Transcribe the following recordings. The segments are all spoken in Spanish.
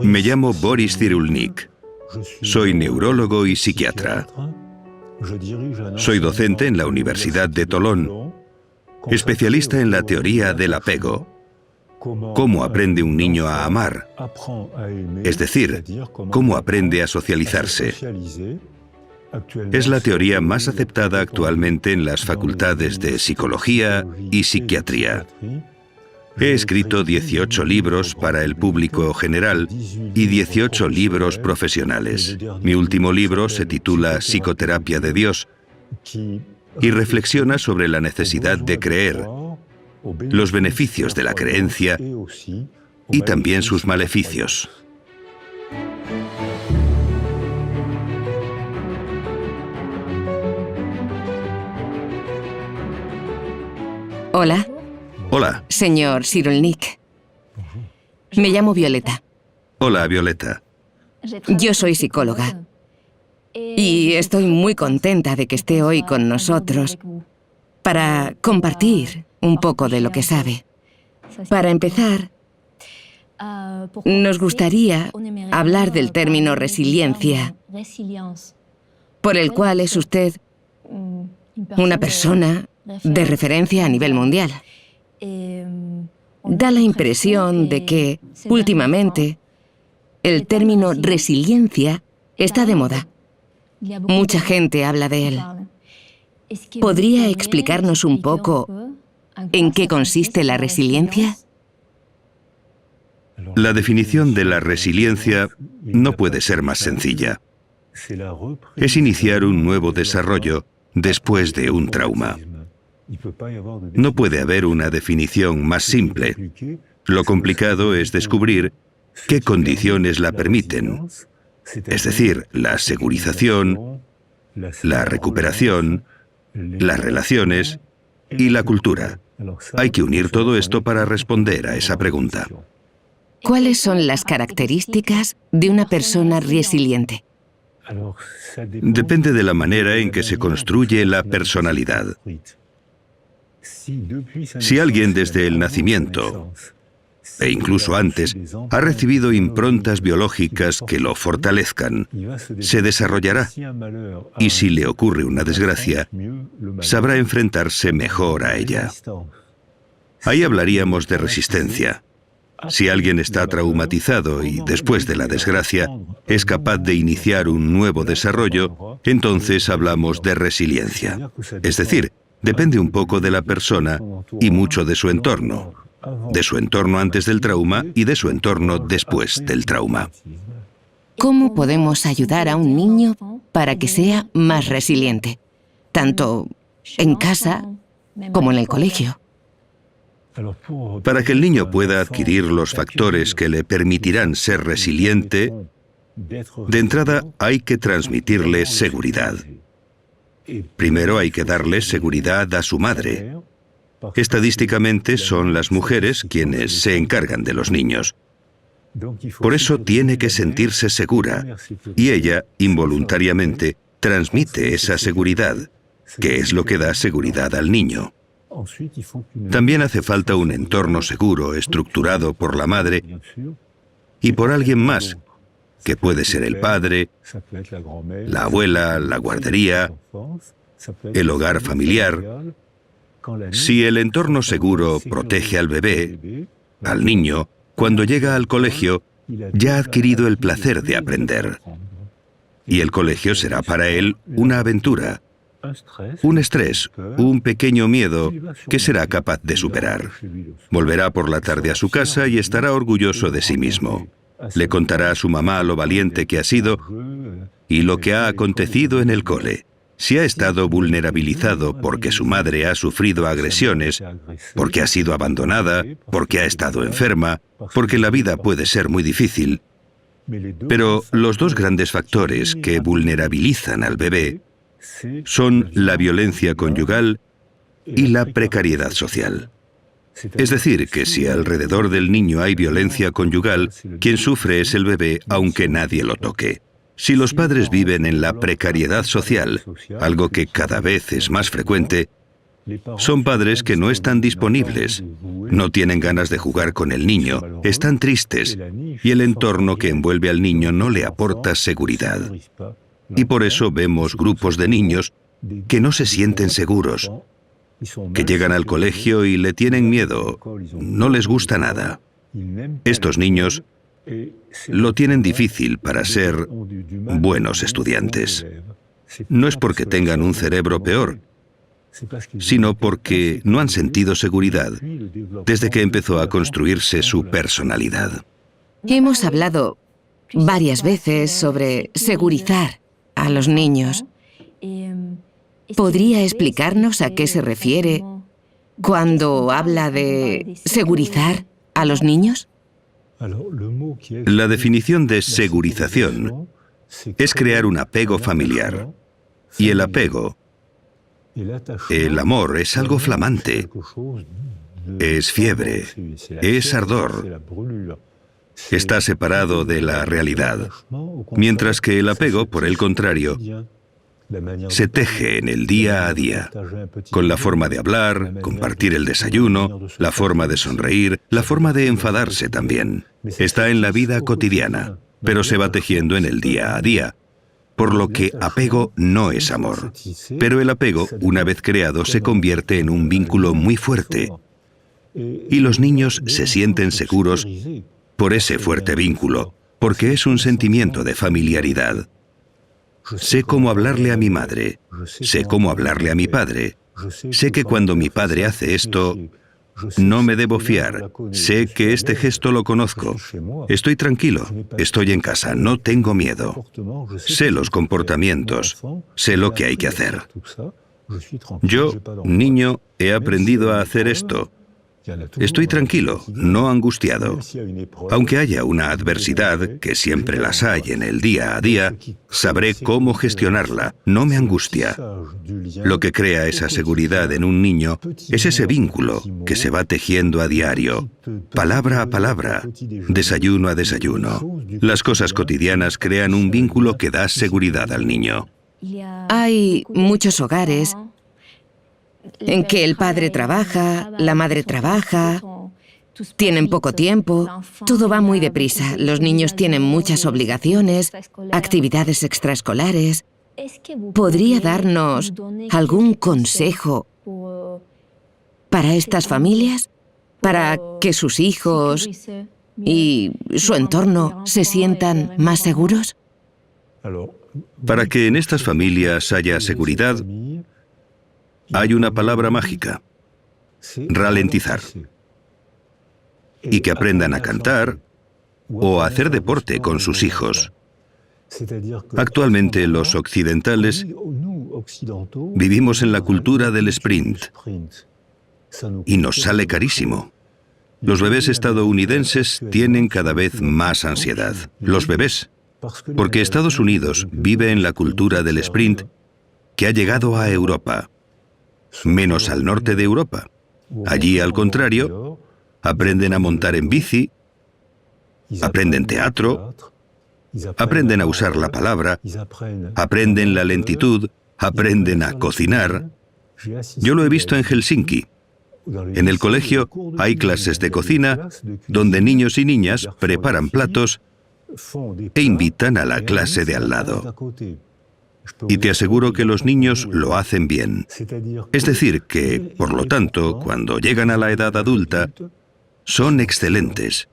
Me llamo Boris Cyrulnik. Soy neurólogo y psiquiatra. Soy docente en la Universidad de Tolón, especialista en la teoría del apego. ¿Cómo aprende un niño a amar? Es decir, ¿cómo aprende a socializarse? Es la teoría más aceptada actualmente en las facultades de psicología y psiquiatría. He escrito 18 libros para el público general y 18 libros profesionales. Mi último libro se titula Psicoterapia de Dios y reflexiona sobre la necesidad de creer, los beneficios de la creencia y también sus maleficios. Hola. Hola. Señor Cyrulnik. Me llamo Violeta. Hola, Violeta. Yo soy psicóloga. Y estoy muy contenta de que esté hoy con nosotros para compartir un poco de lo que sabe. Para empezar, nos gustaría hablar del término resiliencia, por el cual es usted una persona de referencia a nivel mundial. Da la impresión de que, últimamente, el término resiliencia está de moda. Mucha gente habla de él. ¿Podría explicarnos un poco en qué consiste la resiliencia? La definición de la resiliencia no puede ser más sencilla. Es iniciar un nuevo desarrollo después de un trauma. No puede haber una definición más simple. Lo complicado es descubrir qué condiciones la permiten, es decir, la segurización, la recuperación, las relaciones y la cultura. Hay que unir todo esto para responder a esa pregunta. ¿Cuáles son las características de una persona resiliente? Depende de la manera en que se construye la personalidad. Si alguien desde el nacimiento, e incluso antes, ha recibido improntas biológicas que lo fortalezcan, se desarrollará. Y si le ocurre una desgracia, sabrá enfrentarse mejor a ella. Ahí hablaríamos de resistencia. Si alguien está traumatizado y después de la desgracia es capaz de iniciar un nuevo desarrollo, entonces hablamos de resiliencia. Es decir, depende un poco de la persona y mucho de su entorno antes del trauma y de su entorno después del trauma. ¿Cómo podemos ayudar a un niño para que sea más resiliente, tanto en casa como en el colegio? Para que el niño pueda adquirir los factores que le permitirán ser resiliente, de entrada hay que transmitirle seguridad. Primero hay que darle seguridad a su madre. Estadísticamente son las mujeres quienes se encargan de los niños. Por eso tiene que sentirse segura y ella, involuntariamente, transmite esa seguridad, que es lo que da seguridad al niño. También hace falta un entorno seguro, estructurado por la madre y por alguien más, que puede ser el padre, la abuela, la guardería, el hogar familiar. Si el entorno seguro protege al bebé, al niño, cuando llega al colegio, ya ha adquirido el placer de aprender. Y el colegio será para él una aventura, un estrés, un pequeño miedo que será capaz de superar. Volverá por la tarde a su casa y estará orgulloso de sí mismo. Le contará a su mamá lo valiente que ha sido y lo que ha acontecido en el cole. Si ha estado vulnerabilizado porque su madre ha sufrido agresiones, porque ha sido abandonada, porque ha estado enferma, porque la vida puede ser muy difícil. Pero los dos grandes factores que vulnerabilizan al bebé son la violencia conyugal y la precariedad social. Es decir, que si alrededor del niño hay violencia conyugal, quien sufre es el bebé, aunque nadie lo toque. Si los padres viven en la precariedad social, algo que cada vez es más frecuente, Son padres que no están disponibles, no tienen ganas de jugar con el niño, están tristes y el entorno que envuelve al niño no le aporta seguridad. Y por eso vemos grupos de niños que no se sienten seguros, que llegan al colegio y le tienen miedo, no les gusta nada. Estos niños lo tienen difícil para ser buenos estudiantes. No es porque tengan un cerebro peor, sino porque no han sentido seguridad desde que empezó a construirse su personalidad. Hemos hablado varias veces sobre segurizar a los niños. ¿Podría explicarnos a qué se refiere cuando habla de segurizar a los niños? La definición de segurización es crear un apego familiar. Y el apego, el amor, es algo flamante, es fiebre, es ardor, está separado de la realidad. Mientras que el apego, por el contrario, se teje en el día a día, con la forma de hablar, compartir el desayuno, la forma de sonreír, la forma de enfadarse también. Está en la vida cotidiana, pero se va tejiendo en el día a día, por lo que apego no es amor. Pero el apego, una vez creado, se convierte en un vínculo muy fuerte, y los niños se sienten seguros por ese fuerte vínculo, porque es un sentimiento de familiaridad. Sé cómo hablarle a mi madre, sé cómo hablarle a mi padre, sé que cuando mi padre hace esto, no me debo fiar, sé que este gesto lo conozco, estoy tranquilo, estoy en casa, no tengo miedo, sé los comportamientos, sé lo que hay que hacer. Yo, niño, he aprendido a hacer esto. Estoy tranquilo, no angustiado. Aunque haya una adversidad, que siempre las hay en el día a día, sabré cómo gestionarla, no me angustia. Lo que crea esa seguridad en un niño es ese vínculo que se va tejiendo a diario, palabra a palabra, desayuno a desayuno. Las cosas cotidianas crean un vínculo que da seguridad al niño. Hay muchos hogares en que el padre trabaja, la madre trabaja, tienen poco tiempo, todo va muy deprisa, los niños tienen muchas obligaciones, actividades extraescolares. ¿Podría darnos algún consejo para estas familias? Para que sus hijos y su entorno se sientan más seguros. Para que en estas familias haya seguridad, hay una palabra mágica: ralentizar. Y que aprendan a cantar o a hacer deporte con sus hijos. Actualmente los occidentales vivimos en la cultura del sprint y nos sale carísimo. Los bebés estadounidenses tienen cada vez más ansiedad. Los bebés, porque Estados Unidos vive en la cultura del sprint que ha llegado a Europa, menos al norte de Europa. Allí, al contrario, aprenden a montar en bici, aprenden teatro, aprenden a usar la palabra, aprenden la lentitud, aprenden a cocinar. Yo lo he visto en Helsinki. En el colegio hay clases de cocina donde niños y niñas preparan platos e invitan a la clase de al lado. Y te aseguro que los niños lo hacen bien. Es decir, que, por lo tanto, cuando llegan a la edad adulta, son excelentes.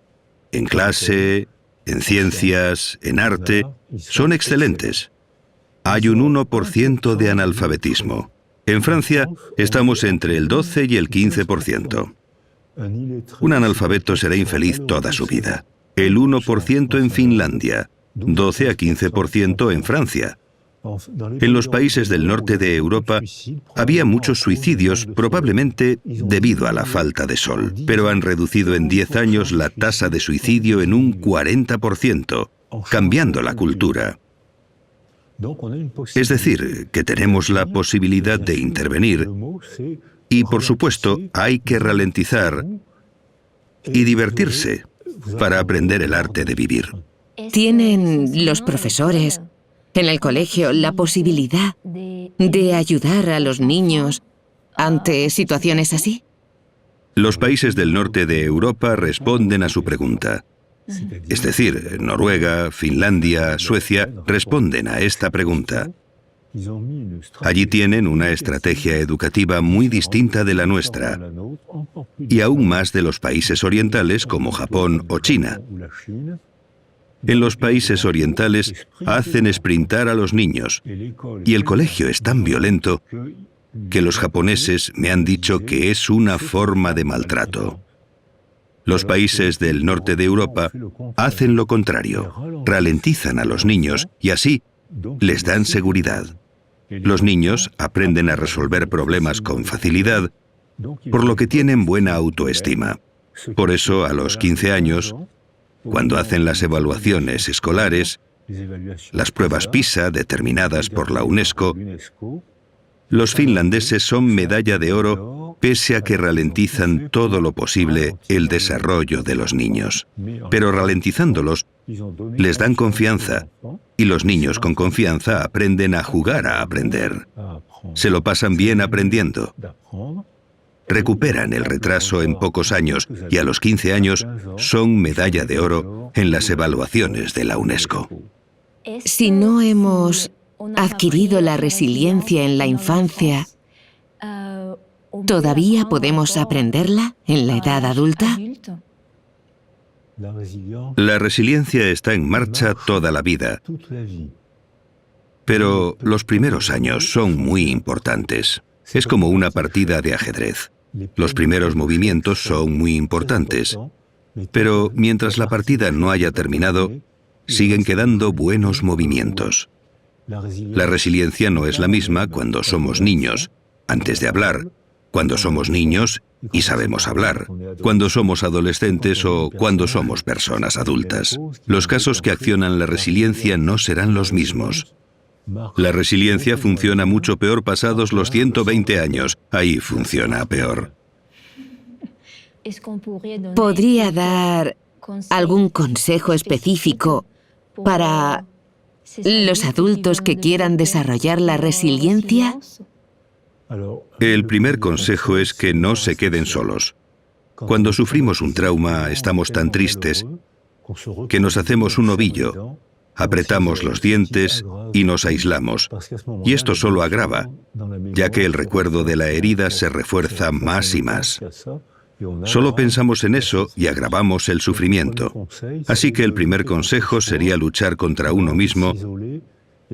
En clase, en ciencias, en arte, son excelentes. Hay un 1% de analfabetismo. En Francia estamos entre el 12 y el 15%. Un analfabeto será infeliz toda su vida. El 1% en Finlandia, 12 a 15% en Francia. En los países del norte de Europa había muchos suicidios, probablemente debido a la falta de sol, pero han reducido en 10 años la tasa de suicidio en un 40%, cambiando la cultura. Es decir, que tenemos la posibilidad de intervenir y, por supuesto, hay que ralentizar y divertirse para aprender el arte de vivir. ¿Tienen los profesores en el colegio la posibilidad de ayudar a los niños ante situaciones así? Los países del norte de Europa responden a su pregunta. Es decir, Noruega, Finlandia, Suecia responden a esta pregunta. Allí tienen una estrategia educativa muy distinta de la nuestra, y aún más de los países orientales como Japón o China. En los países orientales hacen sprintar a los niños, y el colegio es tan violento que los japoneses me han dicho que es una forma de maltrato. Los países del norte de Europa hacen lo contrario, ralentizan a los niños y así les dan seguridad. Los niños aprenden a resolver problemas con facilidad, por lo que tienen buena autoestima. Por eso, a los 15 años, cuando hacen las evaluaciones escolares, las pruebas PISA determinadas por la UNESCO, los finlandeses son medalla de oro pese a que ralentizan todo lo posible el desarrollo de los niños. Pero ralentizándolos, les dan confianza, y los niños con confianza aprenden a jugar a aprender. Se lo pasan bien aprendiendo. Recuperan el retraso en pocos años y a los 15 años son medalla de oro en las evaluaciones de la UNESCO. Si no hemos adquirido la resiliencia en la infancia, ¿todavía podemos aprenderla en la edad adulta? La resiliencia está en marcha toda la vida, pero los primeros años son muy importantes. Es como una partida de ajedrez. Los primeros movimientos son muy importantes, pero mientras la partida no haya terminado, siguen quedando buenos movimientos. La resiliencia no es la misma cuando somos niños, antes de hablar, cuando somos niños y sabemos hablar, cuando somos adolescentes o cuando somos personas adultas. Los casos que accionan la resiliencia no serán los mismos. La resiliencia funciona mucho peor pasados los 120 años. Ahí funciona peor. ¿Podría dar algún consejo específico para los adultos que quieran desarrollar la resiliencia? El primer consejo es que no se queden solos. Cuando sufrimos un trauma, estamos tan tristes que nos hacemos un ovillo, apretamos los dientes y nos aislamos. Y esto solo agrava, ya que el recuerdo de la herida se refuerza más y más. Solo pensamos en eso y agravamos el sufrimiento. Así que el primer consejo sería luchar contra uno mismo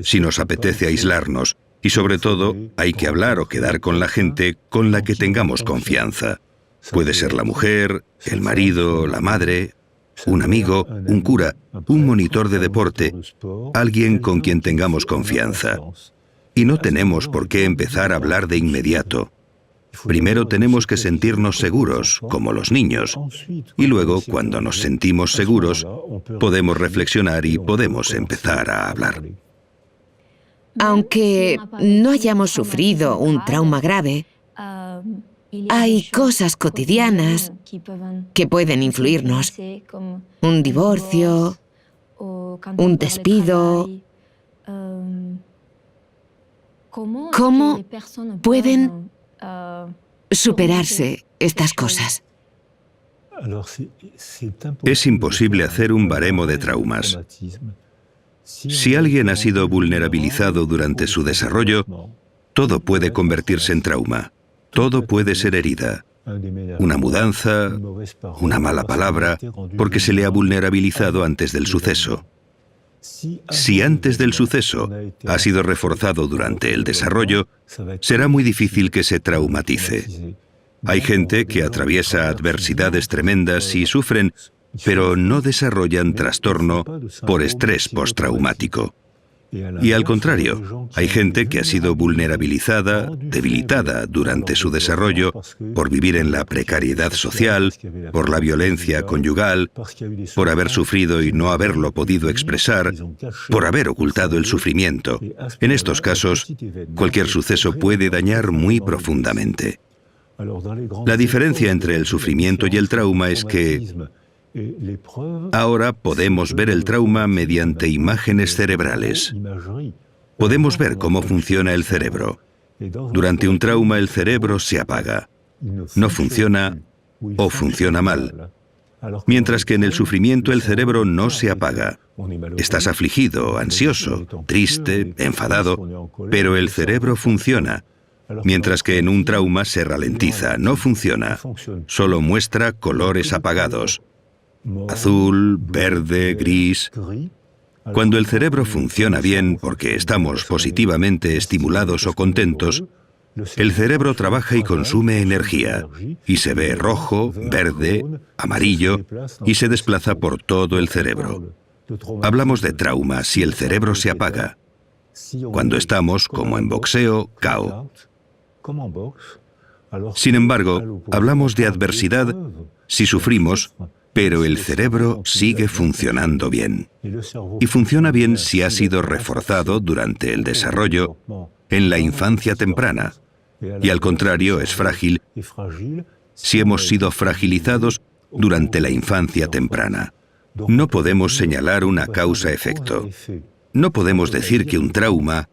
si nos apetece aislarnos. Y sobre todo, hay que hablar o quedar con la gente con la que tengamos confianza. Puede ser la mujer, el marido, la madre, un amigo, un cura, un monitor de deporte, alguien con quien tengamos confianza. Y no tenemos por qué empezar a hablar de inmediato. Primero tenemos que sentirnos seguros, como los niños, y luego, cuando nos sentimos seguros, podemos reflexionar y podemos empezar a hablar. Aunque no hayamos sufrido un trauma grave, hay cosas cotidianas que pueden influirnos. Un divorcio, un despido. ¿Cómo pueden superarse estas cosas? Es imposible hacer un baremo de traumas. Si alguien ha sido vulnerabilizado durante su desarrollo, todo puede convertirse en trauma. Todo puede ser herida. Una mudanza, una mala palabra, porque se le ha vulnerabilizado antes del suceso. Si antes del suceso ha sido reforzado durante el desarrollo, será muy difícil que se traumatice. Hay gente que atraviesa adversidades tremendas y sufren, pero no desarrollan trastorno por estrés postraumático. Y al contrario, hay gente que ha sido vulnerabilizada, debilitada durante su desarrollo por vivir en la precariedad social, por la violencia conyugal, por haber sufrido y no haberlo podido expresar, por haber ocultado el sufrimiento. En estos casos, cualquier suceso puede dañar muy profundamente. La diferencia entre el sufrimiento y el trauma es que ahora podemos ver el trauma mediante imágenes cerebrales. Podemos ver cómo funciona el cerebro. Durante un trauma el cerebro se apaga, no funciona o funciona mal, mientras que en el sufrimiento el cerebro no se apaga. Estás afligido, ansioso, triste, enfadado, pero el cerebro funciona, mientras que en un trauma se ralentiza, no funciona, solo muestra colores apagados, azul, verde, gris. Cuando el cerebro funciona bien porque estamos positivamente estimulados o contentos, el cerebro trabaja y consume energía, y se ve rojo, verde, amarillo, y se desplaza por todo el cerebro. Hablamos de trauma si el cerebro se apaga. Cuando estamos, como en boxeo, KO. Sin embargo, hablamos de adversidad si sufrimos, pero el cerebro sigue funcionando bien. Y funciona bien si ha sido reforzado durante el desarrollo en la infancia temprana. Y al contrario, es frágil si hemos sido fragilizados durante la infancia temprana. No podemos señalar una causa-efecto. No podemos decir que un trauma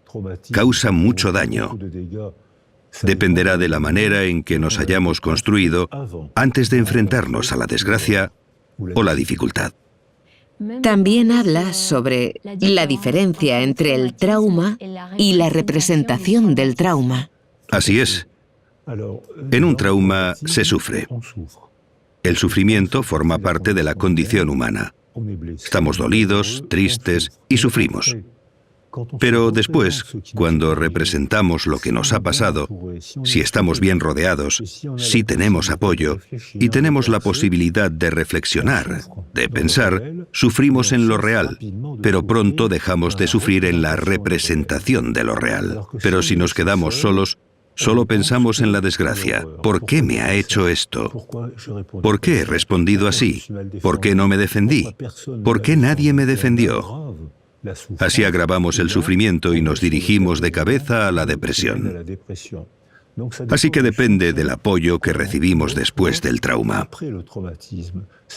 causa mucho daño. Dependerá de la manera en que nos hayamos construido antes de enfrentarnos a la desgracia o la dificultad. También habla sobre la diferencia entre el trauma y la representación del trauma. Así es. En un trauma se sufre. El sufrimiento forma parte de la condición humana. Estamos dolidos, tristes y sufrimos. Pero después, cuando representamos lo que nos ha pasado, si estamos bien rodeados, si tenemos apoyo y tenemos la posibilidad de reflexionar, de pensar, sufrimos en lo real, pero pronto dejamos de sufrir en la representación de lo real. Pero si nos quedamos solos, solo pensamos en la desgracia. ¿Por qué me ha hecho esto? ¿Por qué he respondido así? ¿Por qué no me defendí? ¿Por qué nadie me defendió? Así agravamos el sufrimiento y nos dirigimos de cabeza a la depresión. Así que depende del apoyo que recibimos después del trauma.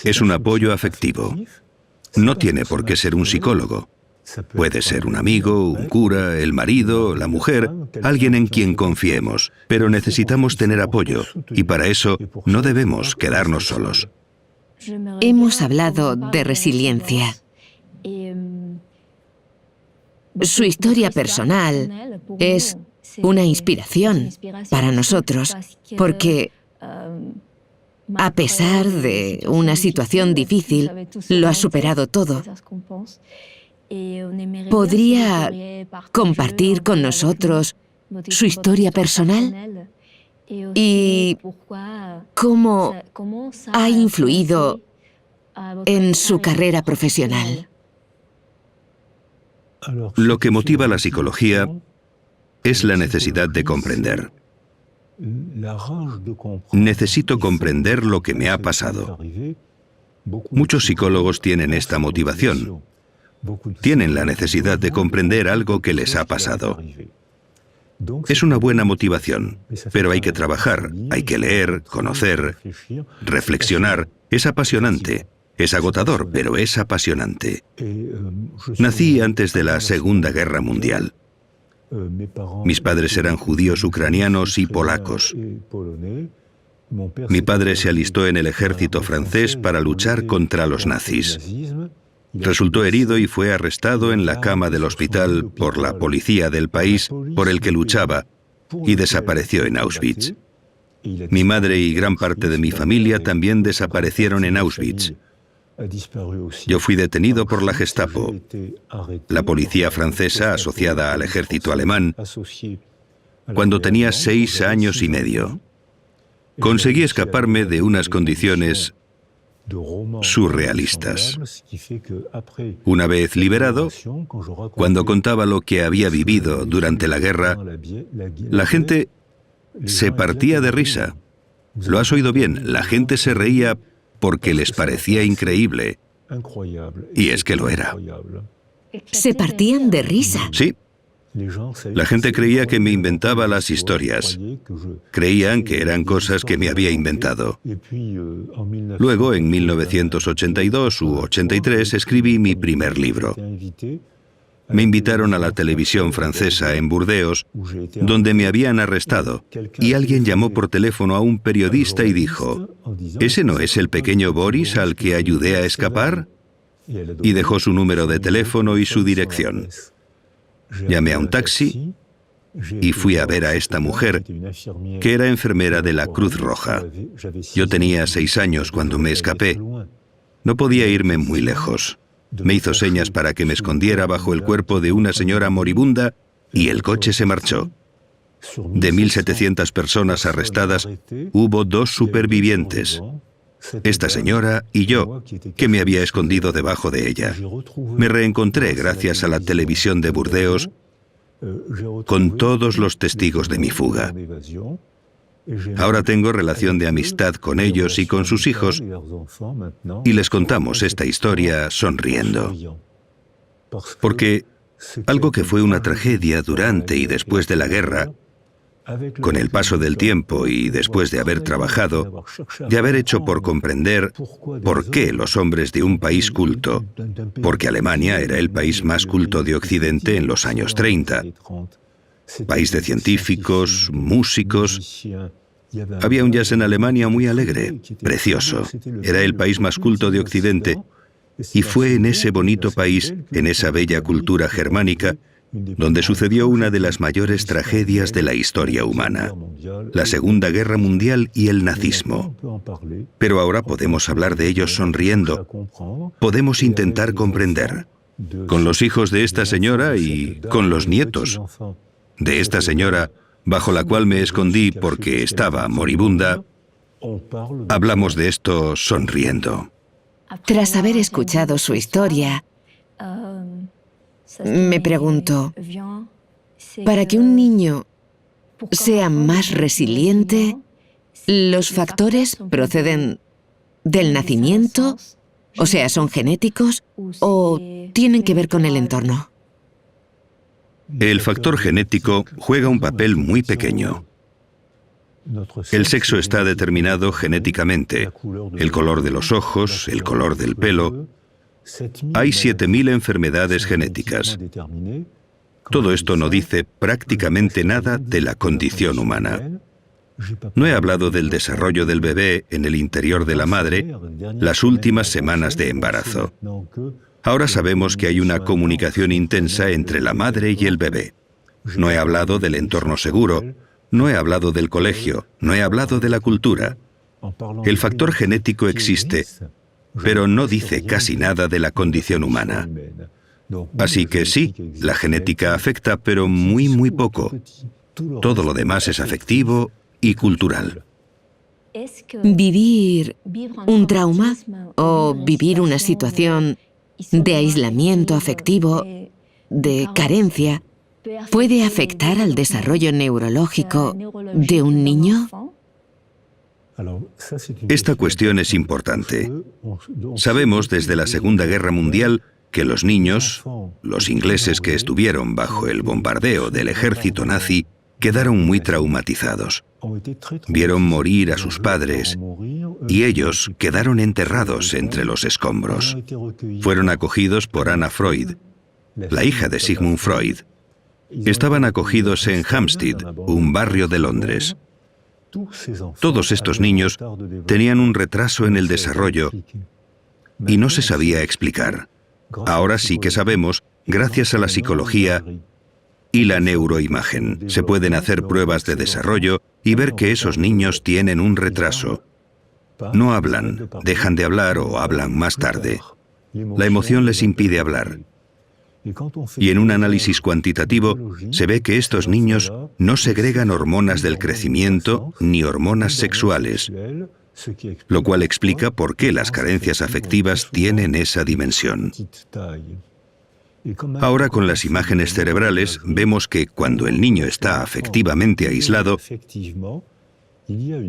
Es un apoyo afectivo. No tiene por qué ser un psicólogo. Puede ser un amigo, un cura, el marido, la mujer, alguien en quien confiemos. Pero necesitamos tener apoyo y para eso no debemos quedarnos solos. Hemos hablado de resiliencia. Su historia personal es una inspiración para nosotros, porque a pesar de una situación difícil, lo ha superado todo. ¿Podría compartir con nosotros su historia personal? ¿Y cómo ha influido en su carrera profesional? Lo que motiva la psicología es la necesidad de comprender. Necesito comprender lo que me ha pasado. Muchos psicólogos tienen esta motivación. Tienen la necesidad de comprender algo que les ha pasado. Es una buena motivación, pero hay que trabajar, hay que leer, conocer, reflexionar. Es apasionante. Es agotador, pero es apasionante. Nací antes de la Segunda Guerra Mundial. Mis padres eran judíos ucranianos y polacos. Mi padre se alistó en el ejército francés para luchar contra los nazis. Resultó herido y fue arrestado en la cama del hospital por la policía del país por el que luchaba y desapareció en Auschwitz. Mi madre y gran parte de mi familia también desaparecieron en Auschwitz. Yo fui detenido por la Gestapo, la policía francesa asociada al ejército alemán, cuando tenía 6 años y medio. Conseguí escaparme de unas condiciones surrealistas. Una vez liberado, cuando contaba lo que había vivido durante la guerra, la gente se partía de risa. Lo has oído bien, la gente se reía porque les parecía increíble. Y es que lo era. ¿Se partían de risa? Sí. La gente creía que me inventaba las historias. Creían que eran cosas que me había inventado. Luego, en 1982 u 83, escribí mi primer libro. Me invitaron a la televisión francesa en Burdeos, donde me habían arrestado, y alguien llamó por teléfono a un periodista y dijo: ¿ese no es el pequeño Boris al que ayudé a escapar? Y dejó su número de teléfono y su dirección. Llamé a un taxi y fui a ver a esta mujer, que era enfermera de la Cruz Roja. Yo tenía 6 años cuando me escapé. No podía irme muy lejos. Me hizo señas para que me escondiera bajo el cuerpo de una señora moribunda y el coche se marchó. De 1.700 personas arrestadas, hubo 2 supervivientes. Esta señora y yo, que me había escondido debajo de ella. Me reencontré gracias a la televisión de Burdeos con todos los testigos de mi fuga. Ahora tengo relación de amistad con ellos y con sus hijos, y les contamos esta historia sonriendo. Porque algo que fue una tragedia durante y después de la guerra, con el paso del tiempo y después de haber trabajado, de haber hecho por comprender por qué los hombres de un país culto, porque Alemania era el país más culto de Occidente en los años 30, país de científicos, músicos. Había un jazz en Alemania muy alegre, precioso. Era el país más culto de Occidente, y fue en ese bonito país, en esa bella cultura germánica, donde sucedió una de las mayores tragedias de la historia humana, la Segunda Guerra Mundial y el nazismo. Pero ahora podemos hablar de ellos sonriendo. Podemos intentar comprender. Con los hijos de esta señora y con los nietos de esta señora, bajo la cual me escondí porque estaba moribunda, hablamos de esto sonriendo. Tras haber escuchado su historia, me pregunto, para que un niño sea más resiliente, ¿los factores proceden del nacimiento? O sea, ¿son genéticos o tienen que ver con el entorno? El factor genético juega un papel muy pequeño. El sexo está determinado genéticamente. El color de los ojos, el color del pelo. Hay 7.000 enfermedades genéticas. Todo esto no dice prácticamente nada de la condición humana. No he hablado del desarrollo del bebé en el interior de la madre las últimas semanas de embarazo. Ahora sabemos que hay una comunicación intensa entre la madre y el bebé. No he hablado del entorno seguro, no he hablado del colegio, no he hablado de la cultura. El factor genético existe, pero no dice casi nada de la condición humana. Así que sí, la genética afecta, pero muy poco. Todo lo demás es afectivo y cultural. ¿Vivir un trauma o vivir una situación de aislamiento afectivo, de carencia, puede afectar al desarrollo neurológico de un niño? Esta cuestión es importante. Sabemos desde la Segunda Guerra Mundial que los niños, los ingleses que estuvieron bajo el bombardeo del ejército nazi, quedaron muy traumatizados. Vieron morir a sus padres y ellos quedaron enterrados entre los escombros. Fueron acogidos por Anna Freud, la hija de Sigmund Freud. Estaban acogidos en Hampstead, un barrio de Londres. Todos estos niños tenían un retraso en el desarrollo y no se sabía explicar. Ahora sí que sabemos, gracias a la psicología y la neuroimagen. Se pueden hacer pruebas de desarrollo y ver que esos niños tienen un retraso. No hablan, dejan de hablar o hablan más tarde. La emoción les impide hablar. Y en un análisis cuantitativo se ve que estos niños no segregan hormonas del crecimiento ni hormonas sexuales, lo cual explica por qué las carencias afectivas tienen esa dimensión. Ahora con las imágenes cerebrales vemos que cuando el niño está afectivamente aislado,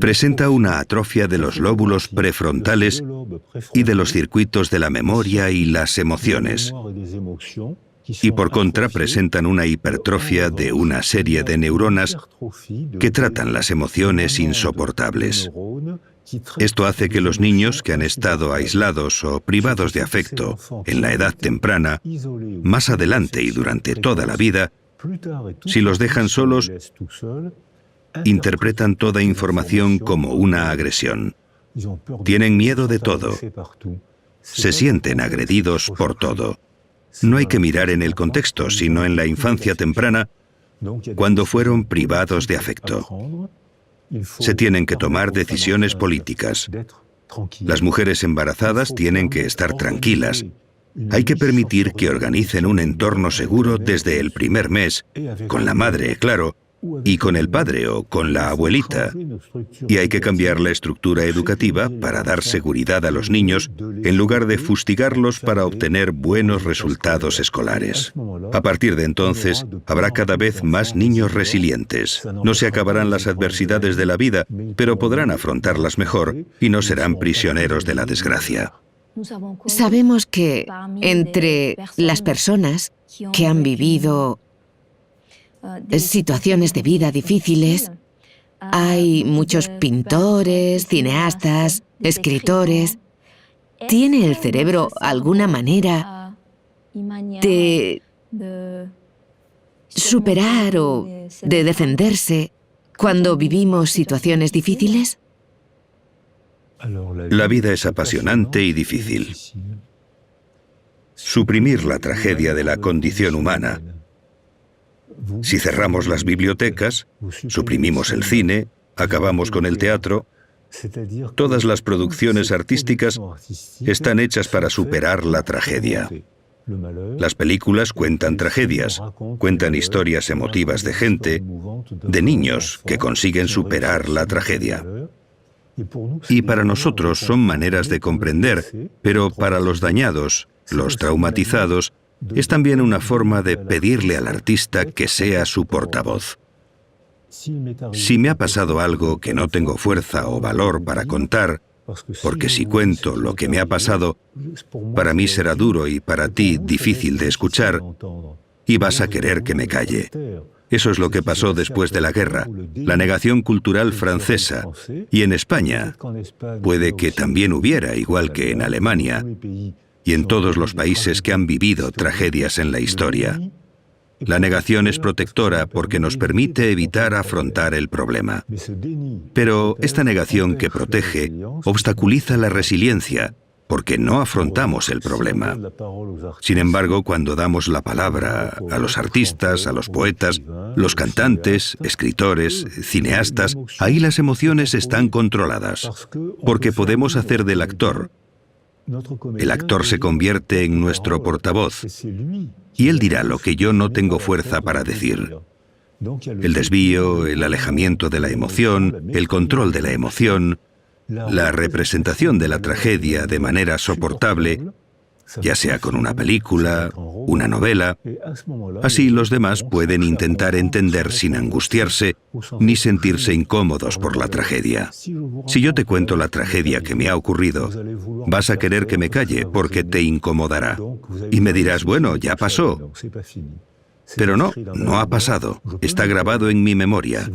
presenta una atrofia de los lóbulos prefrontales y de los circuitos de la memoria y las emociones. Y por contra presentan una hipertrofia de una serie de neuronas que tratan las emociones insoportables. Esto hace que los niños que han estado aislados o privados de afecto en la edad temprana, más adelante y durante toda la vida, si los dejan solos, interpretan toda información como una agresión. Tienen miedo de todo. Se sienten agredidos por todo. No hay que mirar en el contexto, sino en la infancia temprana, cuando fueron privados de afecto. Se tienen que tomar decisiones políticas. Las mujeres embarazadas tienen que estar tranquilas. Hay que permitir que organicen un entorno seguro desde el primer mes, con la madre, claro, y con el padre o con la abuelita. Y hay que cambiar la estructura educativa para dar seguridad a los niños en lugar de fustigarlos para obtener buenos resultados escolares. A partir de entonces, habrá cada vez más niños resilientes. No se acabarán las adversidades de la vida, pero podrán afrontarlas mejor y no serán prisioneros de la desgracia. Sabemos que entre las personas que han vivido situaciones de vida difíciles, hay muchos pintores, cineastas, escritores. ¿Tiene el cerebro alguna manera de superar o de defenderse cuando vivimos situaciones difíciles? La vida es apasionante y difícil. Suprimir la tragedia de la condición humana. Si cerramos las bibliotecas, suprimimos el cine, acabamos con el teatro, todas las producciones artísticas están hechas para superar la tragedia. Las películas cuentan tragedias, cuentan historias emotivas de gente, de niños que consiguen superar la tragedia. Y para nosotros son maneras de comprender, pero para los dañados, los traumatizados, es también una forma de pedirle al artista que sea su portavoz. Si me ha pasado algo que no tengo fuerza o valor para contar, porque si cuento lo que me ha pasado, para mí será duro y para ti difícil de escuchar, y vas a querer que me calle. Eso es lo que pasó después de la guerra, la negación cultural francesa, y en España puede que también hubiera, igual que en Alemania, y en todos los países que han vivido tragedias en la historia. La negación es protectora porque nos permite evitar afrontar el problema. Pero esta negación que protege obstaculiza la resiliencia porque no afrontamos el problema. Sin embargo, cuando damos la palabra a los artistas, a los poetas, los cantantes, escritores, cineastas, ahí las emociones están controladas, porque podemos hacer del actor. El actor se convierte en nuestro portavoz y él dirá lo que yo no tengo fuerza para decir. El desvío, el alejamiento de la emoción, el control de la emoción, la representación de la tragedia de manera soportable, ya sea con una película, una novela. Así los demás pueden intentar entender sin angustiarse ni sentirse incómodos por la tragedia. Si yo te cuento la tragedia que me ha ocurrido, vas a querer que me calle porque te incomodará. Y me dirás, bueno, ya pasó. Pero no, no ha pasado. Está grabado en mi memoria.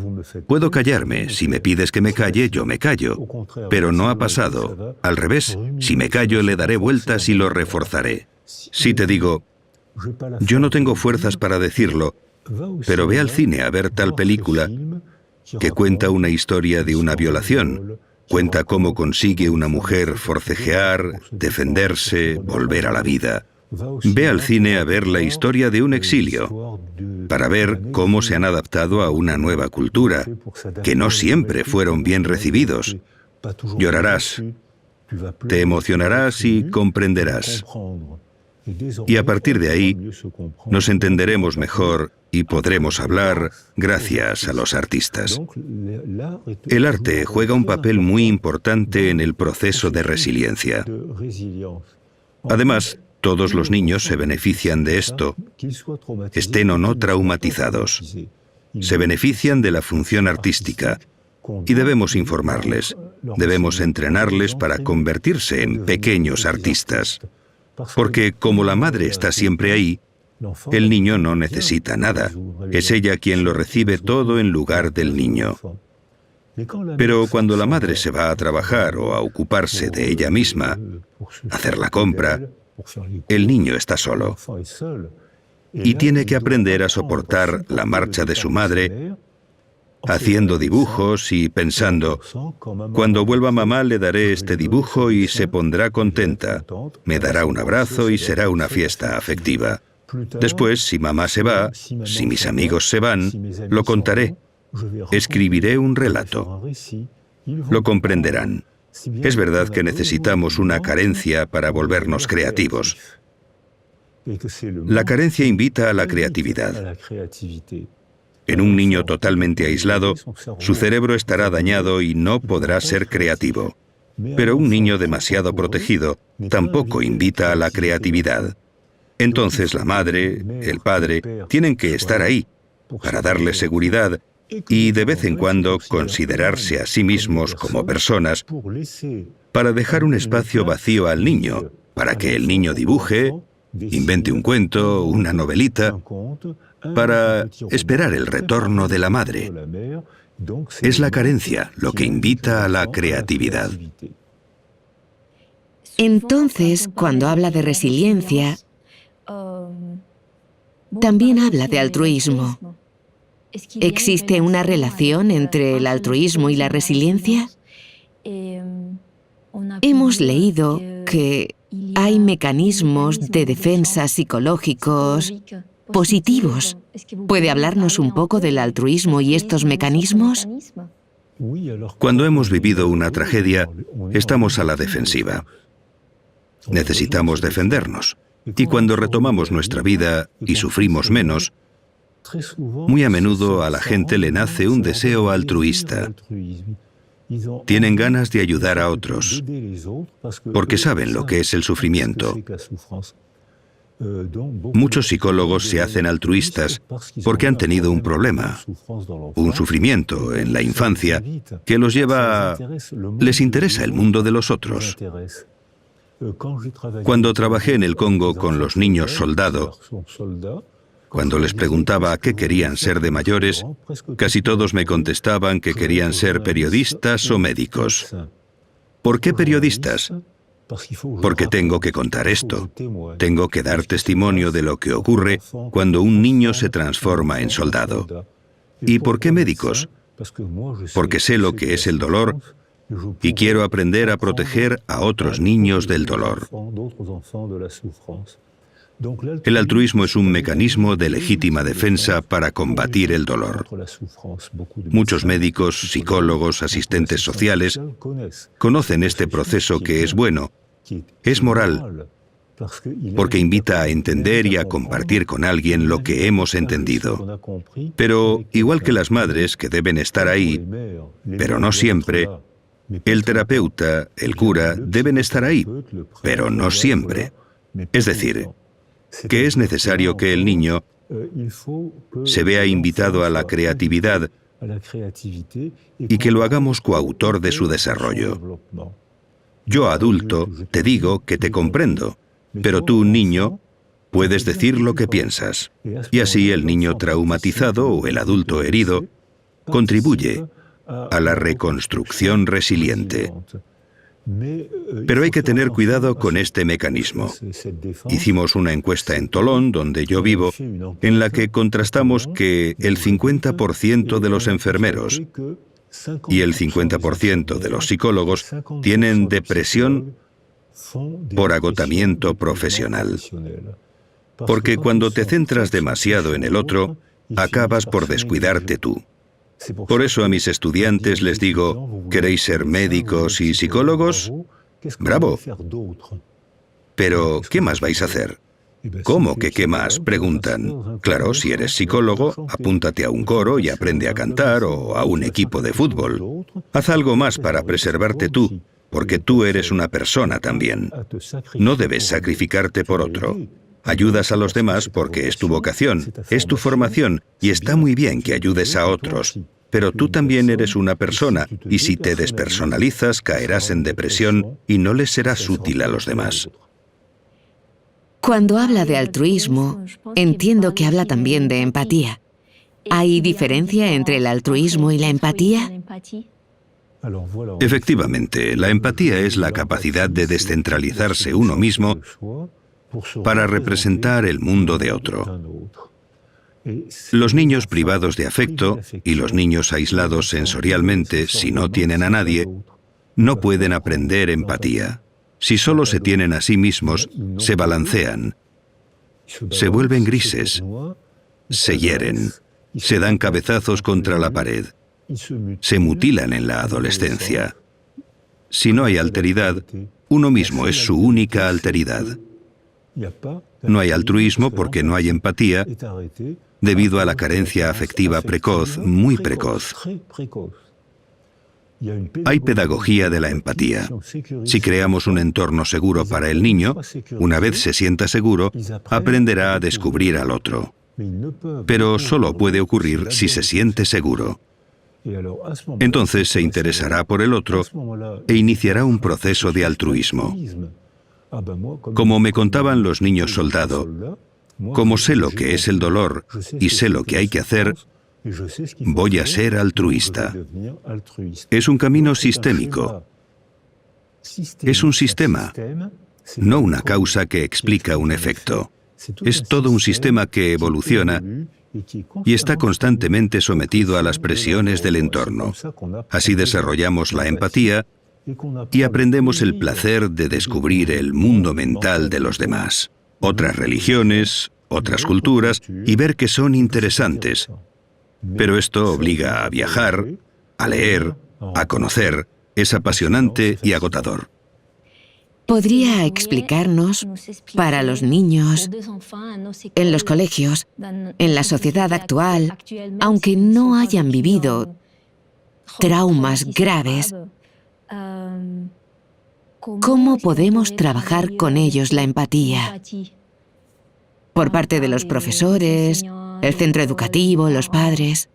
Puedo callarme. Si me pides que me calle, yo me callo. Pero no ha pasado. Al revés, si me callo, le daré vueltas y lo reforzaré. Si te digo, yo no tengo fuerzas para decirlo, pero ve al cine a ver tal película que cuenta una historia de una violación. Cuenta cómo consigue una mujer forcejear, defenderse, volver a la vida. Ve al cine a ver la historia de un exilio, para ver cómo se han adaptado a una nueva cultura, que no siempre fueron bien recibidos. Llorarás, te emocionarás y comprenderás. Y a partir de ahí, nos entenderemos mejor y podremos hablar gracias a los artistas. El arte juega un papel muy importante en el proceso de resiliencia. Además, todos los niños se benefician de esto, estén o no traumatizados. Se benefician de la función artística y debemos informarles, debemos entrenarles para convertirse en pequeños artistas. Porque como la madre está siempre ahí, el niño no necesita nada. Es ella quien lo recibe todo en lugar del niño. Pero cuando la madre se va a trabajar o a ocuparse de ella misma, hacer la compra, el niño está solo y tiene que aprender a soportar la marcha de su madre, haciendo dibujos y pensando, cuando vuelva mamá le daré este dibujo y se pondrá contenta, me dará un abrazo y será una fiesta afectiva. Después, si mamá se va, si mis amigos se van, lo contaré, escribiré un relato. Lo comprenderán. Es verdad que necesitamos una carencia para volvernos creativos. La carencia invita a la creatividad. En un niño totalmente aislado, su cerebro estará dañado y no podrá ser creativo. Pero un niño demasiado protegido tampoco invita a la creatividad. Entonces la madre, el padre, tienen que estar ahí para darle seguridad y de vez en cuando considerarse a sí mismos como personas para dejar un espacio vacío al niño, para que el niño dibuje, invente un cuento, una novelita, para esperar el retorno de la madre. Es la carencia lo que invita a la creatividad. Entonces, cuando habla de resiliencia, también habla de altruismo. ¿Existe una relación entre el altruismo y la resiliencia? Hemos leído que hay mecanismos de defensa psicológicos positivos. ¿Puede hablarnos un poco del altruismo y estos mecanismos? Cuando hemos vivido una tragedia, estamos a la defensiva. Necesitamos defendernos. Y cuando retomamos nuestra vida y sufrimos menos, muy a menudo a la gente le nace un deseo altruista. Tienen ganas de ayudar a otros, porque saben lo que es el sufrimiento. Muchos psicólogos se hacen altruistas porque han tenido un problema, un sufrimiento en la infancia que los lleva a... Les interesa el mundo de los otros. Cuando trabajé en el Congo con los niños soldado, cuando les preguntaba qué querían ser de mayores, casi todos me contestaban que querían ser periodistas o médicos. ¿Por qué periodistas? Porque tengo que contar esto. Tengo que dar testimonio de lo que ocurre cuando un niño se transforma en soldado. ¿Y por qué médicos? Porque sé lo que es el dolor y quiero aprender a proteger a otros niños del dolor. El altruismo es un mecanismo de legítima defensa para combatir el dolor. Muchos médicos, psicólogos, asistentes sociales conocen este proceso que es bueno, es moral, porque invita a entender y a compartir con alguien lo que hemos entendido. Pero, igual que las madres que deben estar ahí, pero no siempre, el terapeuta, el cura, deben estar ahí, pero no siempre. Es decir, que es necesario que el niño se vea invitado a la creatividad y que lo hagamos coautor de su desarrollo. Yo, adulto, te digo que te comprendo, pero tú, niño, puedes decir lo que piensas. Y así el niño traumatizado o el adulto herido contribuye a la reconstrucción resiliente. Pero hay que tener cuidado con este mecanismo. Hicimos una encuesta en Tolón, donde yo vivo, en la que contrastamos que el 50% de los enfermeros y el 50% de los psicólogos tienen depresión por agotamiento profesional. Porque cuando te centras demasiado en el otro, acabas por descuidarte tú. Por eso a mis estudiantes les digo, ¿queréis ser médicos y psicólogos? ¡Bravo! Pero, ¿qué más vais a hacer? ¿Cómo que qué más? Preguntan. Claro, si eres psicólogo, apúntate a un coro y aprende a cantar o a un equipo de fútbol. Haz algo más para preservarte tú, porque tú eres una persona también. No debes sacrificarte por otro. Ayudas a los demás porque es tu vocación, es tu formación, y está muy bien que ayudes a otros. Pero tú también eres una persona, y si te despersonalizas, caerás en depresión y no les serás útil a los demás. Cuando habla de altruismo, entiendo que habla también de empatía. ¿Hay diferencia entre el altruismo y la empatía? Efectivamente, la empatía es la capacidad de descentralizarse uno mismo para representar el mundo de otro. Los niños privados de afecto y los niños aislados sensorialmente, si no tienen a nadie, no pueden aprender empatía. Si solo se tienen a sí mismos, se balancean, se vuelven grises, se hieren, se dan cabezazos contra la pared, se mutilan en la adolescencia. Si no hay alteridad, uno mismo es su única alteridad. No hay altruismo porque no hay empatía, debido a la carencia afectiva precoz, muy precoz. Hay pedagogía de la empatía. Si creamos un entorno seguro para el niño, una vez se sienta seguro, aprenderá a descubrir al otro. Pero solo puede ocurrir si se siente seguro. Entonces se interesará por el otro e iniciará un proceso de altruismo. Como me contaban los niños soldado, como sé lo que es el dolor y sé lo que hay que hacer, voy a ser altruista. Es un camino sistémico. Es un sistema, no una causa que explica un efecto. Es todo un sistema que evoluciona y está constantemente sometido a las presiones del entorno. Así desarrollamos la empatía y aprendemos el placer de descubrir el mundo mental de los demás, otras religiones, otras culturas, y ver que son interesantes. Pero esto obliga a viajar, a leer, a conocer. Es apasionante y agotador. ¿Podría explicarnos, para los niños, en los colegios, en la sociedad actual, aunque no hayan vivido traumas graves, cómo podemos trabajar con ellos la empatía? Por parte de los profesores, el centro educativo, los padres.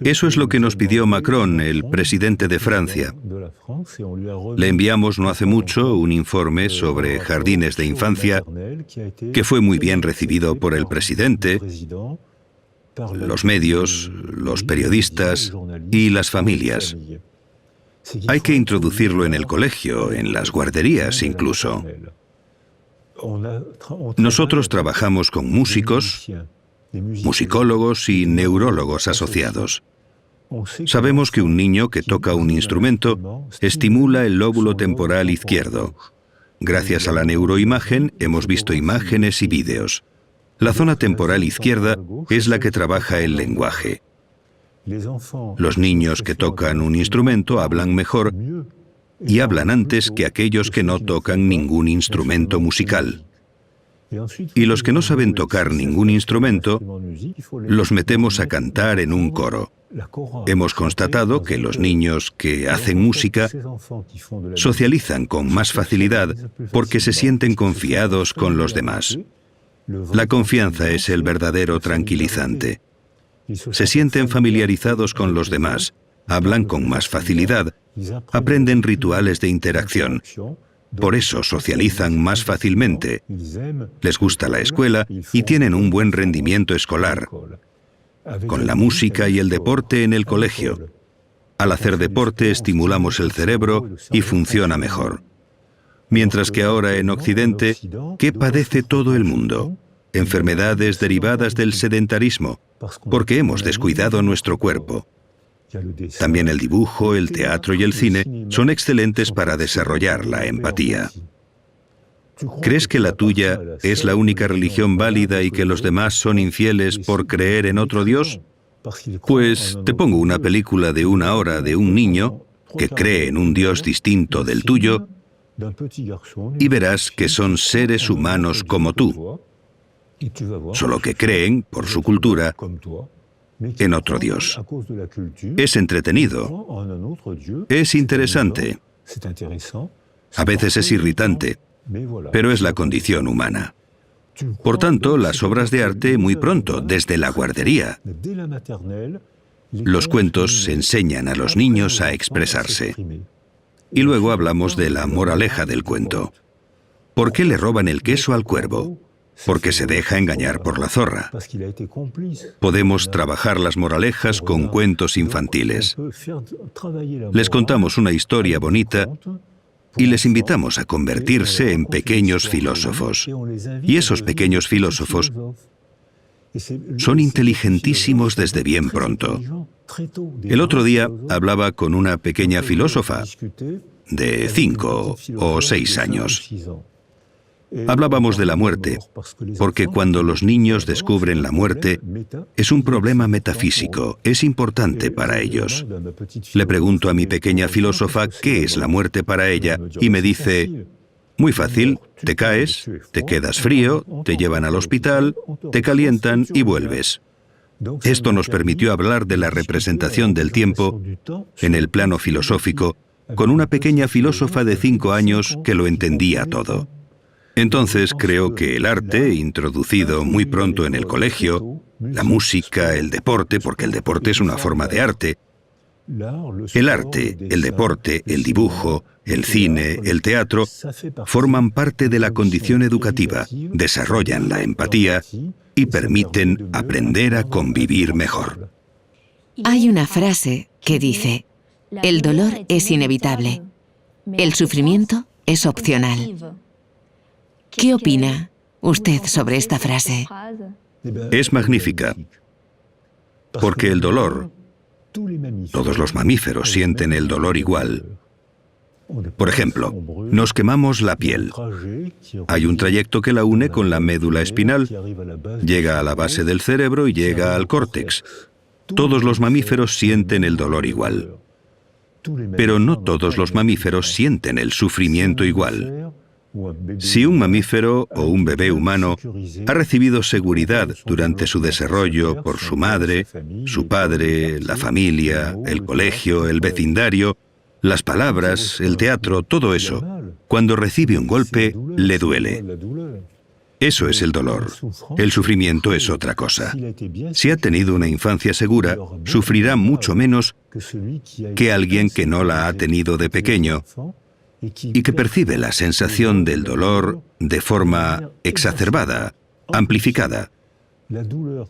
Eso es lo que nos pidió Macron, el presidente de Francia. Le enviamos no hace mucho un informe sobre jardines de infancia que fue muy bien recibido por el presidente, los medios, los periodistas y las familias. Hay que introducirlo en el colegio, en las guarderías incluso. Nosotros trabajamos con músicos, musicólogos y neurólogos asociados. Sabemos que un niño que toca un instrumento estimula el lóbulo temporal izquierdo. Gracias a la neuroimagen hemos visto imágenes y vídeos. La zona temporal izquierda es la que trabaja el lenguaje. Los niños que tocan un instrumento hablan mejor y hablan antes que aquellos que no tocan ningún instrumento musical. Y los que no saben tocar ningún instrumento, los metemos a cantar en un coro. Hemos constatado que los niños que hacen música socializan con más facilidad porque se sienten confiados con los demás. La confianza es el verdadero tranquilizante. Se sienten familiarizados con los demás, hablan con más facilidad, aprenden rituales de interacción. Por eso socializan más fácilmente, les gusta la escuela y tienen un buen rendimiento escolar, con la música y el deporte en el colegio. Al hacer deporte estimulamos el cerebro y funciona mejor. Mientras que ahora en Occidente, ¿qué padece todo el mundo? Enfermedades derivadas del sedentarismo, porque hemos descuidado nuestro cuerpo. También el dibujo, el teatro y el cine son excelentes para desarrollar la empatía. ¿Crees que la tuya es la única religión válida y que los demás son infieles por creer en otro Dios? Pues te pongo una película de 1 hora de un niño que cree en un Dios distinto del tuyo y verás que son seres humanos como tú, solo que creen, por su cultura, en otro Dios. Es entretenido, es interesante, a veces es irritante, pero es la condición humana. Por tanto, las obras de arte muy pronto, desde la guardería. Los cuentos se enseñan a los niños a expresarse. Y luego hablamos de la moraleja del cuento. ¿Por qué le roban el queso al cuervo? porque se deja engañar por la zorra. Podemos trabajar las moralejas con cuentos infantiles. Les contamos una historia bonita y les invitamos a convertirse en pequeños filósofos. Y esos pequeños filósofos son inteligentísimos desde bien pronto. El otro día hablaba con una pequeña filósofa de 5 o 6 años. Hablábamos de la muerte, porque cuando los niños descubren la muerte, es un problema metafísico, es importante para ellos. Le pregunto a mi pequeña filósofa qué es la muerte para ella y me dice: muy fácil, te caes, te quedas frío, te llevan al hospital, te calientan y vuelves. Esto nos permitió hablar de la representación del tiempo en el plano filosófico con una pequeña filósofa de 5 años que lo entendía todo. Entonces creo que el arte, introducido muy pronto en el colegio, la música, el deporte, porque el deporte es una forma de arte, el arte, el deporte, el dibujo, el cine, el teatro, forman parte de la condición educativa, desarrollan la empatía y permiten aprender a convivir mejor. Hay una frase que dice: el dolor es inevitable, el sufrimiento es opcional. ¿Qué opina usted sobre esta frase? Es magnífica, porque el dolor, todos los mamíferos sienten el dolor igual. Por ejemplo, nos quemamos la piel. Hay un trayecto que la une con la médula espinal, llega a la base del cerebro y llega al córtex. Todos los mamíferos sienten el dolor igual. Pero no todos los mamíferos sienten el sufrimiento igual. Si un mamífero o un bebé humano ha recibido seguridad durante su desarrollo por su madre, su padre, la familia, el colegio, el vecindario, las palabras, el teatro, todo eso, cuando recibe un golpe, le duele. Eso es el dolor. El sufrimiento es otra cosa. Si ha tenido una infancia segura, sufrirá mucho menos que alguien que no la ha tenido de pequeño y que percibe la sensación del dolor de forma exacerbada, amplificada.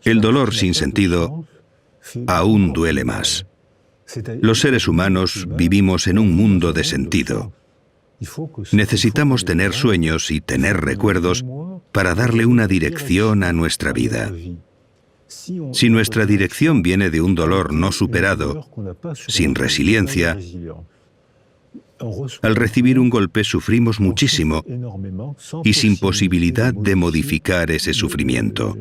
El dolor sin sentido aún duele más. Los seres humanos vivimos en un mundo de sentido. Necesitamos tener sueños y tener recuerdos para darle una dirección a nuestra vida. Si nuestra dirección viene de un dolor no superado, sin resiliencia, al recibir un golpe sufrimos muchísimo y sin posibilidad de modificar ese sufrimiento.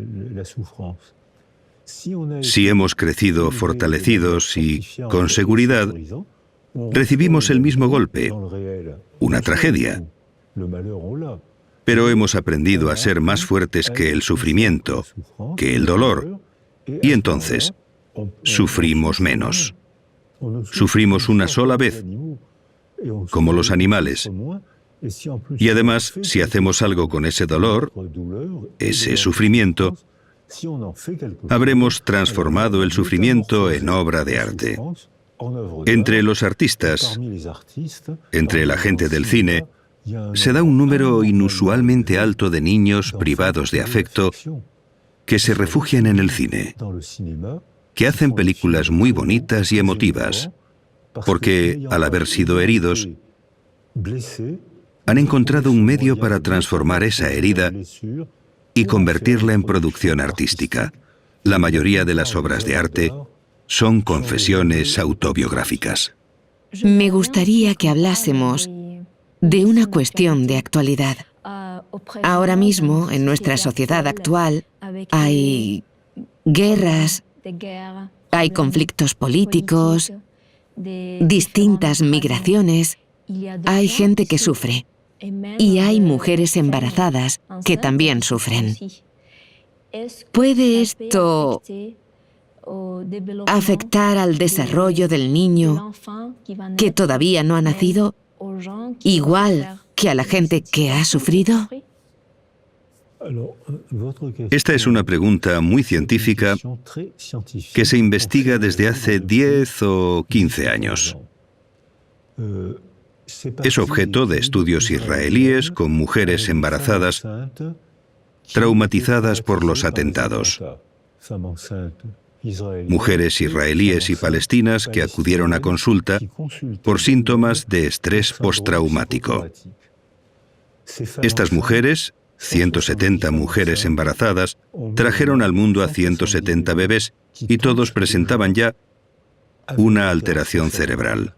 Si hemos crecido fortalecidos y con seguridad, recibimos el mismo golpe, una tragedia. Pero hemos aprendido a ser más fuertes que el sufrimiento, que el dolor, y entonces sufrimos menos. Sufrimos una sola vez, como los animales. Y además, si hacemos algo con ese dolor, ese sufrimiento, habremos transformado el sufrimiento en obra de arte. Entre los artistas, entre la gente del cine, se da un número inusualmente alto de niños privados de afecto que se refugian en el cine, que hacen películas muy bonitas y emotivas, porque, al haber sido heridos, han encontrado un medio para transformar esa herida y convertirla en producción artística. La mayoría de las obras de arte son confesiones autobiográficas. Me gustaría que hablásemos de una cuestión de actualidad. Ahora mismo, en nuestra sociedad actual, hay guerras, hay conflictos políticos, distintas migraciones, hay gente que sufre y hay mujeres embarazadas que también sufren. ¿Puede esto afectar al desarrollo del niño que todavía no ha nacido, igual que a la gente que ha sufrido? Esta es una pregunta muy científica que se investiga desde hace 10 o 15 años. Es objeto de estudios israelíes con mujeres embarazadas traumatizadas por los atentados. Mujeres israelíes y palestinas que acudieron a consulta por síntomas de estrés postraumático. Estas mujeres, 170 mujeres embarazadas, trajeron al mundo a 170 bebés y todos presentaban ya una alteración cerebral.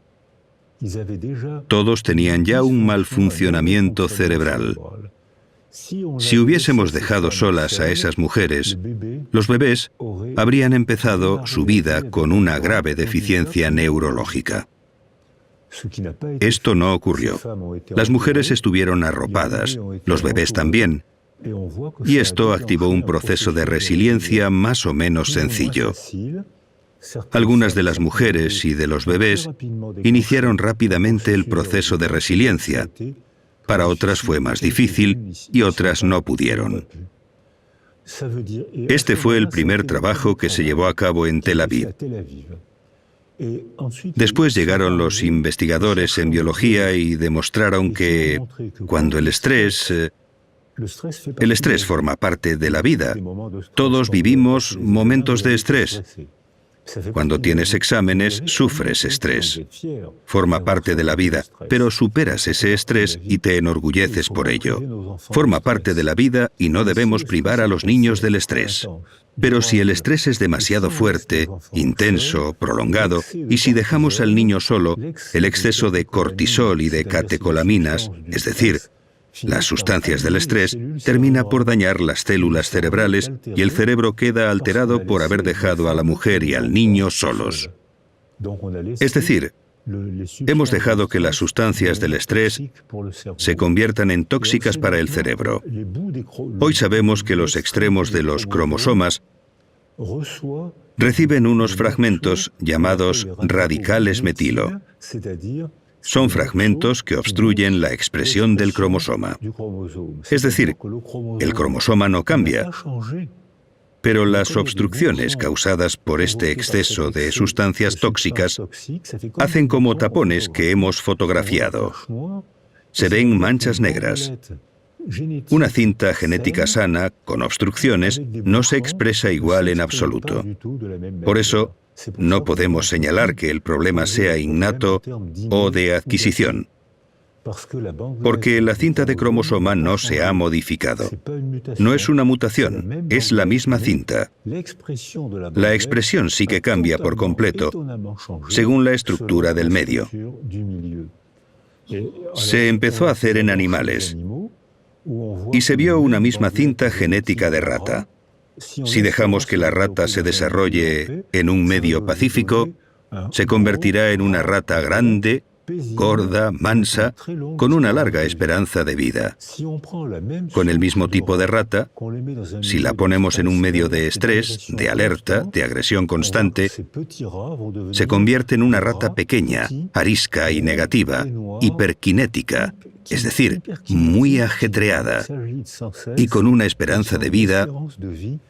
Todos tenían ya un mal funcionamiento cerebral. Si hubiésemos dejado solas a esas mujeres, los bebés habrían empezado su vida con una grave deficiencia neurológica. Esto no ocurrió. Las mujeres estuvieron arropadas, los bebés también, y esto activó un proceso de resiliencia más o menos sencillo. Algunas de las mujeres y de los bebés iniciaron rápidamente el proceso de resiliencia. Para otras fue más difícil y otras no pudieron. Este fue el primer trabajo que se llevó a cabo en Tel Aviv. Después llegaron los investigadores en biología y demostraron que cuando el estrés forma parte de la vida. Todos vivimos momentos de estrés. Cuando tienes exámenes, sufres estrés. Forma parte de la vida, pero superas ese estrés y te enorgulleces por ello. Forma parte de la vida y no debemos privar a los niños del estrés. Pero si el estrés es demasiado fuerte, intenso, prolongado, y si dejamos al niño solo, el exceso de cortisol y de catecolaminas, es decir, las sustancias del estrés, termina por dañar las células cerebrales y el cerebro queda alterado por haber dejado a la mujer y al niño solos. Es decir, hemos dejado que las sustancias del estrés se conviertan en tóxicas para el cerebro. Hoy sabemos que los extremos de los cromosomas reciben unos fragmentos llamados radicales metilo. Son fragmentos que obstruyen la expresión del cromosoma. Es decir, el cromosoma no cambia, pero las obstrucciones causadas por este exceso de sustancias tóxicas hacen como tapones que hemos fotografiado. Se ven manchas negras. Una cinta genética sana, con obstrucciones, no se expresa igual en absoluto. Por eso, no podemos señalar que el problema sea innato o de adquisición, porque la cinta de cromosoma no se ha modificado. No es una mutación, es la misma cinta. La expresión sí que cambia por completo según la estructura del medio. Se empezó a hacer en animales y se vio una misma cinta genética de rata. Si dejamos que la rata se desarrolle en un medio pacífico, se convertirá en una rata grande, gorda, mansa, con una larga esperanza de vida. Con el mismo tipo de rata, si la ponemos en un medio de estrés, de alerta, de agresión constante, se convierte en una rata pequeña, arisca y negativa, hiperkinética, es decir, muy ajetreada y con una esperanza de vida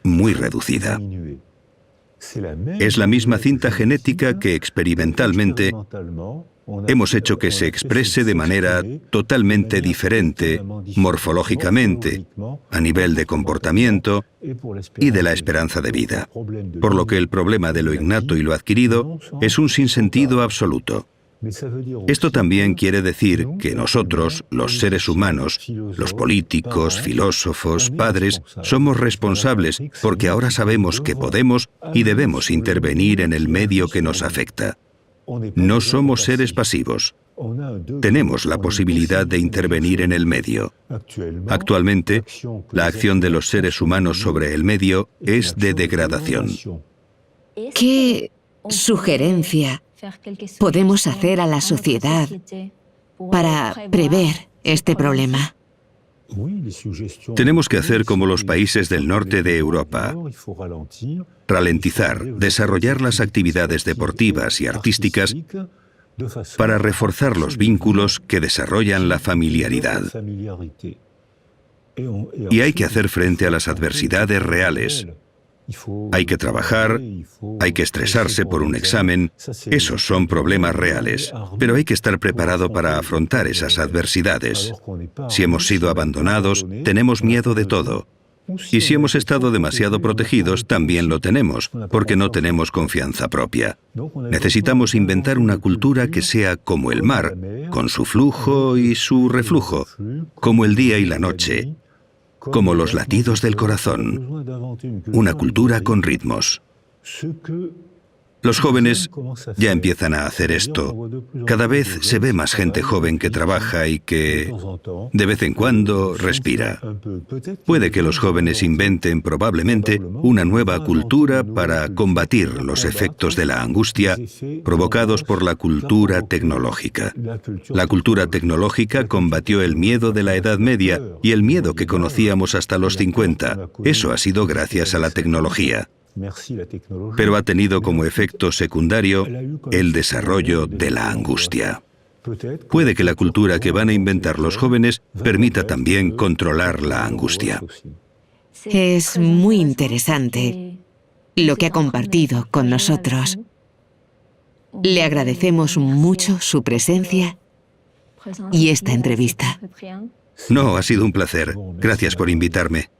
muy reducida. Es la misma cinta genética que experimentalmente hemos hecho que se exprese de manera totalmente diferente, morfológicamente, a nivel de comportamiento y de la esperanza de vida. Por lo que el problema de lo innato y lo adquirido es un sinsentido absoluto. Esto también quiere decir que nosotros, los seres humanos, los políticos, filósofos, padres, somos responsables porque ahora sabemos que podemos y debemos intervenir en el medio que nos afecta. No somos seres pasivos. Tenemos la posibilidad de intervenir en el medio. Actualmente, la acción de los seres humanos sobre el medio es de degradación. ¿Qué sugerencia podemos hacer a la sociedad para prever este problema? Tenemos que hacer como los países del norte de Europa. Ralentizar, desarrollar las actividades deportivas y artísticas para reforzar los vínculos que desarrollan la familiaridad. Y hay que hacer frente a las adversidades reales. Hay que trabajar, hay que estresarse por un examen. Esos son problemas reales, pero hay que estar preparado para afrontar esas adversidades. Si hemos sido abandonados, tenemos miedo de todo. Y si hemos estado demasiado protegidos, también lo tenemos, porque no tenemos confianza propia. Necesitamos inventar una cultura que sea como el mar, con su flujo y su reflujo, como el día y la noche, como los latidos del corazón, una cultura con ritmos. Los jóvenes ya empiezan a hacer esto. Cada vez se ve más gente joven que trabaja y que, de vez en cuando, respira. Puede que los jóvenes inventen probablemente una nueva cultura para combatir los efectos de la angustia provocados por la cultura tecnológica. La cultura tecnológica combatió el miedo de la Edad Media y el miedo que conocíamos hasta los 50. Eso ha sido gracias a la tecnología. Pero ha tenido como efecto secundario el desarrollo de la angustia. Puede que la cultura que van a inventar los jóvenes permita también controlar la angustia. Es muy interesante lo que ha compartido con nosotros. Le agradecemos mucho su presencia y esta entrevista. No, ha sido un placer. Gracias por invitarme.